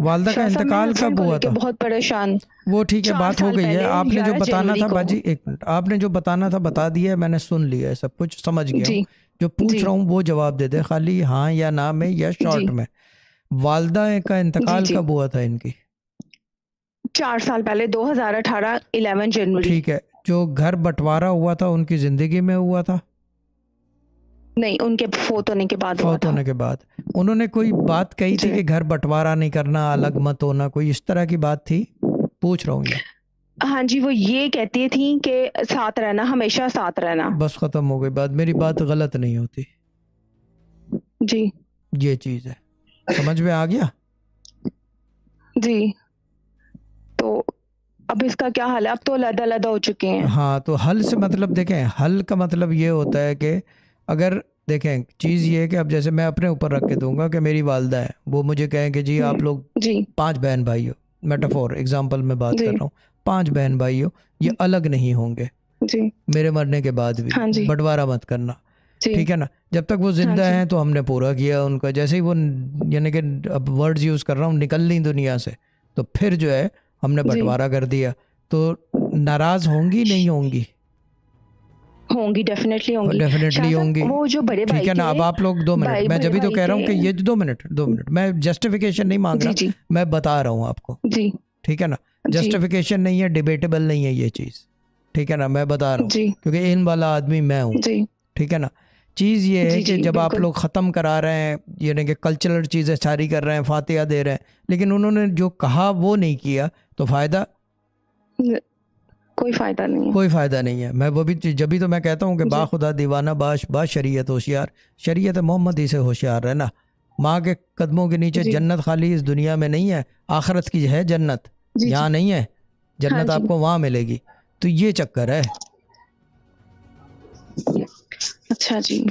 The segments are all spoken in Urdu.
والدہ کا شاہ صاحب میں انتقال ہسبینڈ کب کو ہوا لے کے تھا؟ بہت پریشان. وہ ٹھیک ہے 4 بات ہو سال گئی ہے. پہلے آپ نے جو 11 بتانا جنوری تھا کو. باجی ایک منٹ, آپ نے جو بتانا تھا بتا دیا ہے, میں نے سن لیا ہے, سب کچھ سمجھ گیا ہوں. جی جو پوچھ جی رہا ہوں وہ جواب دے دے خالی, ہاں یا نہ میں یا جی شارٹ میں. والدہ کا جی انتقال جی کب ہوا تھا ان کی؟ 4 سال پہلے 2018 11 جنوری. ٹھیک ہے, جو گھر بٹوارا ہوا تھا ان کی زندگی میں ہوا تھا؟ نہیں, ان کے فوت ہونے کے بعد ہوا فوت تھا. ہونے کے بعد. انہوں نے کوئی بات کہی تھی جی کہ گھر بٹوارا نہیں کرنا, الگ مت ہونا, کوئی اس طرح کی بات تھی؟ پوچھ رہا ہوں یہ. ہاں جی, وہ یہ کہتی تھیں کہ ساتھ رہنا, ہمیشہ ساتھ رہنا. بس ختم ہو گئی بات. میری بات غلط نہیں ہوتی, جی یہ چیز ہے. سمجھ میں آ گیا؟ جی. تو اب اس کا کیا حال ہے؟ اب تو علیحدہ علیحدہ ہو چکے ہیں. ہاں, تو حل سے مطلب دیکھیں, حل کا مطلب یہ ہوتا ہے کہ اگر دیکھیں چیز یہ ہے کہ اب جیسے میں اپنے اوپر رکھ کے دوں گا کہ میری والدہ ہے, وہ مجھے کہیں کہ جی آپ لوگ جی 5 بہن بھائی ہو, میٹافور ایگزامپل میں بات جی کر رہا ہوں, 5 بہن بھائی ہو, یہ الگ نہیں ہوں گے جی میرے مرنے کے بعد بھی, ہاں جی بٹوارا مت کرنا. جی ٹھیک ہے نا, جب تک وہ ہاں زندہ جی ہیں تو ہم نے پورا کیا ان کا. جیسے ہی وہ, یعنی کہ اب ورڈز یوز کر رہا ہوں, نکل لی دنیا سے, تو پھر جو ہے ہم نے جی بٹوارا کر دیا. تو ناراض ہوں گی نہیں ہوں گی؟ ہوں گی, ڈیفینیٹلی ہوں گی. شاہ ڈیفینیٹلی ہوں گی. صاحب وہ جو بڑے ٹھیک بھائی ہے نا. تھے, اب آپ لوگ 2 منٹ, میں بڑے جبھی تو بھائی کہہ رہا تھے. ہوں کہ یہ 2 منٹ, میں جسٹیفیکیشن نہیں مانگ جی رہا, جی میں بتا رہا ہوں آپ کو. جی ٹھیک ہے نا, جی جسٹیفیکیشن نہیں ہے, ڈیبیٹیبل نہیں ہے یہ چیز. ٹھیک ہے نا, میں بتا رہا ہوں جی کیونکہ ان والا آدمی میں ہوں. جی ٹھیک ہے نا. چیز یہ ہے جی کہ جی جب آپ بالکل. لوگ ختم کرا رہے ہیں, یعنی کہ کلچرل چیزیں ساری کر رہے ہیں, فاتحہ دے رہے ہیں, لیکن انہوں نے جو کہا وہ نہیں کیا, تو فائدہ کوئی فائدہ نہیں ہے. کوئی فائدہ نہیں ہے. میں وہ بھی جبھی تو میں کہتا ہوں کہ جی با خدا دیوانہ باش با شریعت ہوشیار, شریعت محمدی سے ہوشیار رہنا. ماں کے قدموں کے نیچے جی جنت خالی اس دنیا میں نہیں ہے, آخرت کی ہے جنت, جی جی یہاں نہیں ہے. ہاں جنت جی آپ کو وہاں ملے گی. تو یہ چکر ہے, اچھا جی.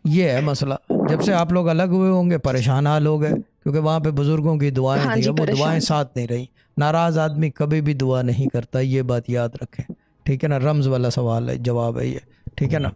یہ ہے مسئلہ. جب سے آپ لوگ الگ ہوئے ہوں گے پریشان حال ہو گئے, کیونکہ وہاں پہ بزرگوں کی دعائیں ہاں تھیں, جی اب وہ دعائیں پریشان. ساتھ نہیں رہی. ناراض آدمی کبھی بھی دعا نہیں کرتا, یہ بات یاد رکھیں. ٹھیک ہے نا, رمز والا سوال ہے, جواب ہے یہ. ٹھیک ہے نا.